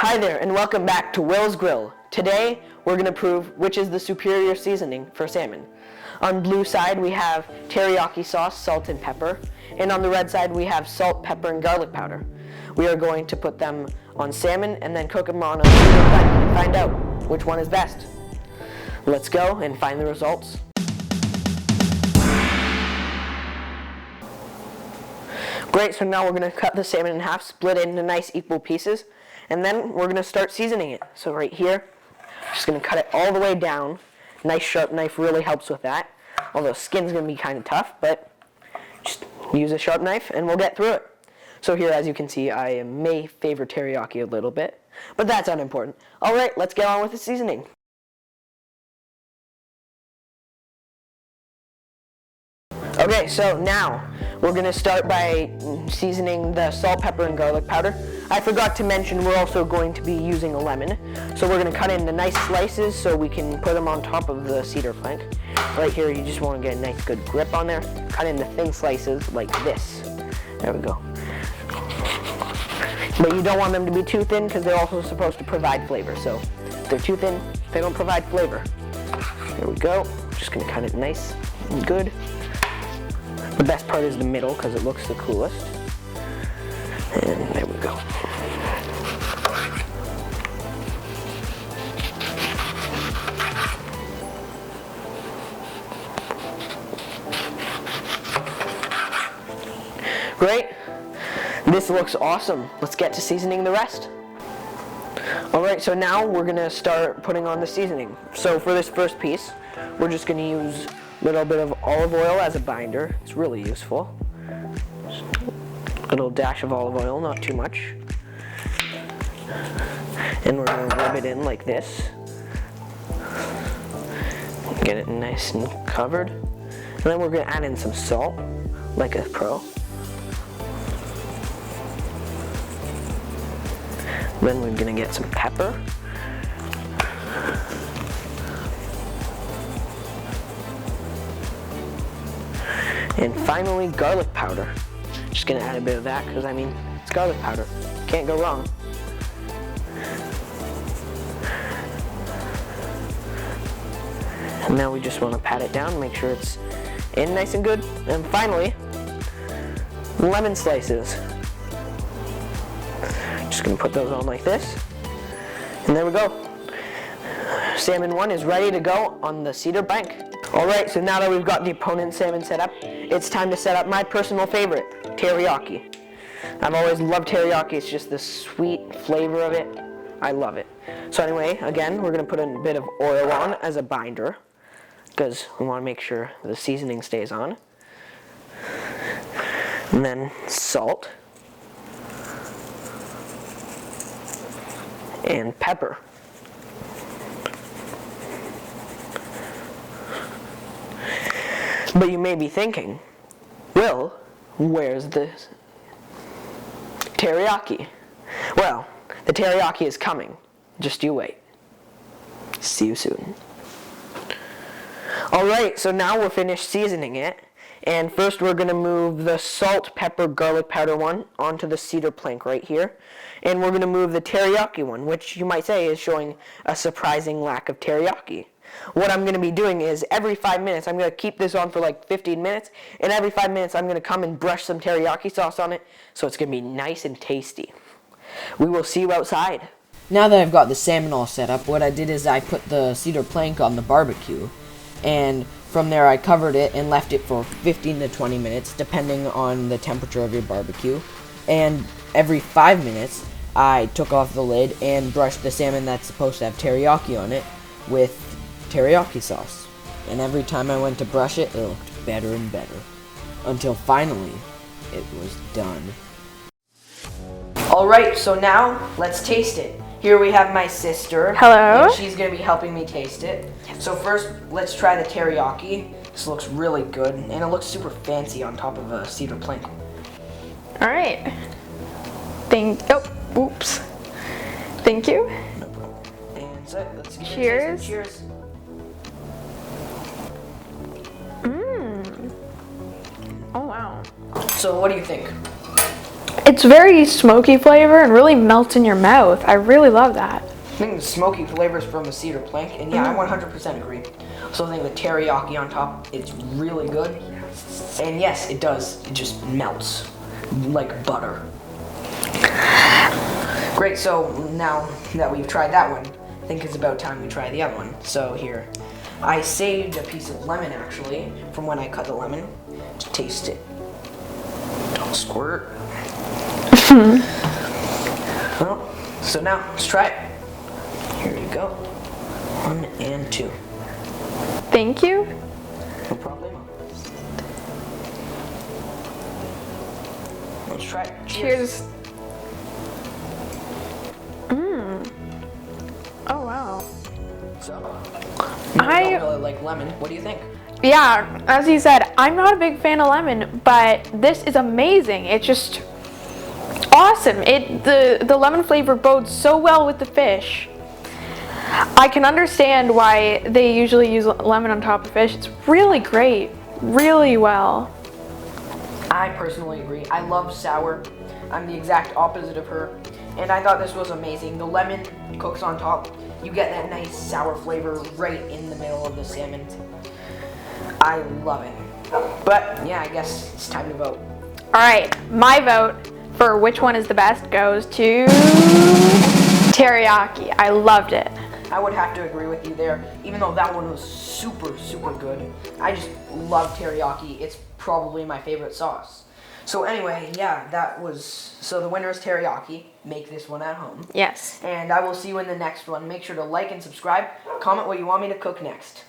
Hi there, and welcome back to Will's Grill. Today, we're going to prove which is the superior seasoning for salmon. On blue side, we have teriyaki sauce, salt, and pepper. And on the red side, we have salt, pepper, and garlic powder. We are going to put them on salmon and then cook them on a cedar plank and find out which one is best. Let's go and find the results. Great, so now we're going to cut the salmon in half, split it into nice equal pieces, and then we're going to start seasoning it. So right here, just going to cut it all the way down. Nice sharp knife really helps with that. Although skin's going to be kind of tough, but just use a sharp knife and we'll get through it. So here, as you can see, I may favor teriyaki a little bit, but that's unimportant. All right, let's get on with the seasoning. Okay, so now we're going to start by seasoning the salt, pepper, and garlic powder. I forgot to mention we're also going to be using a lemon. So we're going to cut it into nice slices so we can put them on top of the cedar plank. Right here, you just want to get a nice good grip on there. Cut into thin slices like this. There we go. But you don't want them to be too thin because they're also supposed to provide flavor. So if they're too thin, they don't provide flavor. There we go. Just going to cut it nice and good. The best part is the middle because it looks the coolest. And there we go. Great. This looks awesome. Let's get to seasoning the rest. Alright, so now we're going to start putting on the seasoning. So for this first piece, we're just going to use a little bit of olive oil as a binder. It's really useful. Just a little dash of olive oil, not too much. And we're going to rub it in like this. Get it nice and covered. And then we're going to add in some salt, like a pro. Then we're going to get some pepper. And finally, garlic powder. Just gonna add a bit of that because, I mean, it's garlic powder. Can't go wrong. And now we just want to pat it down, make sure it's in nice and good. And finally, lemon slices. Just gonna put those on like this. And there we go. Salmon 1 is ready to go on the cedar bank. Alright, so now that we've got the opponent salmon set up, it's time to set up my personal favorite, teriyaki. I've always loved teriyaki, it's just the sweet flavor of it. I love it. So anyway, again, we're going to put a bit of oil on as a binder, because we want to make sure the seasoning stays on. And then salt. And pepper. But you may be thinking, Will, where's the teriyaki? Well, the teriyaki is coming. Just you wait. See you soon. Alright, so now we're finished seasoning it. And first we're going to move the salt, pepper, garlic powder one onto the cedar plank right here. And we're going to move the teriyaki one, which you might say is showing a surprising lack of teriyaki. What I'm going to be doing is every 5 minutes, I'm going to keep this on for like 15 minutes, and every 5 minutes I'm going to come and brush some teriyaki sauce on it, so it's going to be nice and tasty. We will see you outside. Now that I've got the salmon all set up, what I did is I put the cedar plank on the barbecue, and from there I covered it and left it for 15 to 20 minutes, depending on the temperature of your barbecue. And every 5 minutes, I took off the lid and brushed the salmon that's supposed to have teriyaki on it with teriyaki sauce. And every time I went to brush it, it looked better and better. Until finally, it was done. Alright, so now, let's taste it. Here we have my sister. Hello. And she's going to be helping me taste it. So first, let's try the teriyaki. This looks really good, and it looks super fancy on top of a cedar plank. Alright. Oops. Thank you. No problem. And so, let's give Cheers. it a taste. Cheers. Oh wow. So what do you think? It's very smoky flavor and really melts in your mouth. I really love that. I think the smoky flavors from the cedar plank, and yeah, I 100% agree. So I think the teriyaki on top, it's really good. And yes, it does. It just melts like butter. Great, so now that we've tried that one, I think it's about time we try the other one. So here, I saved a piece of lemon actually from when I cut the lemon to taste it. Don't squirt. Well, so now let's try it. Here you go. 1 and 2. Thank you. No problem. Let's try it. Cheers. Oh wow. So, I don't really like lemon. What do you think? Yeah, as you said, I'm not a big fan of lemon, but this is amazing. It's just awesome. The lemon flavor bodes so well with the fish. I can understand why they usually use lemon on top of fish. It's really great. Really well. I personally agree. I love sour. I'm the exact opposite of her. And I thought this was amazing. The lemon cooks on top. You get that nice sour flavor right in the middle of the salmon. I love it. But yeah, I guess it's time to vote. All right, my vote for which one is the best goes to teriyaki. I loved it. I would have to agree with you there, even though that one was super, super good. I just love teriyaki. It's probably my favorite sauce. So anyway, yeah, so the winner is teriyaki. Make this one at home. Yes. And I will see you in the next one. Make sure to like and subscribe. Comment what you want me to cook next.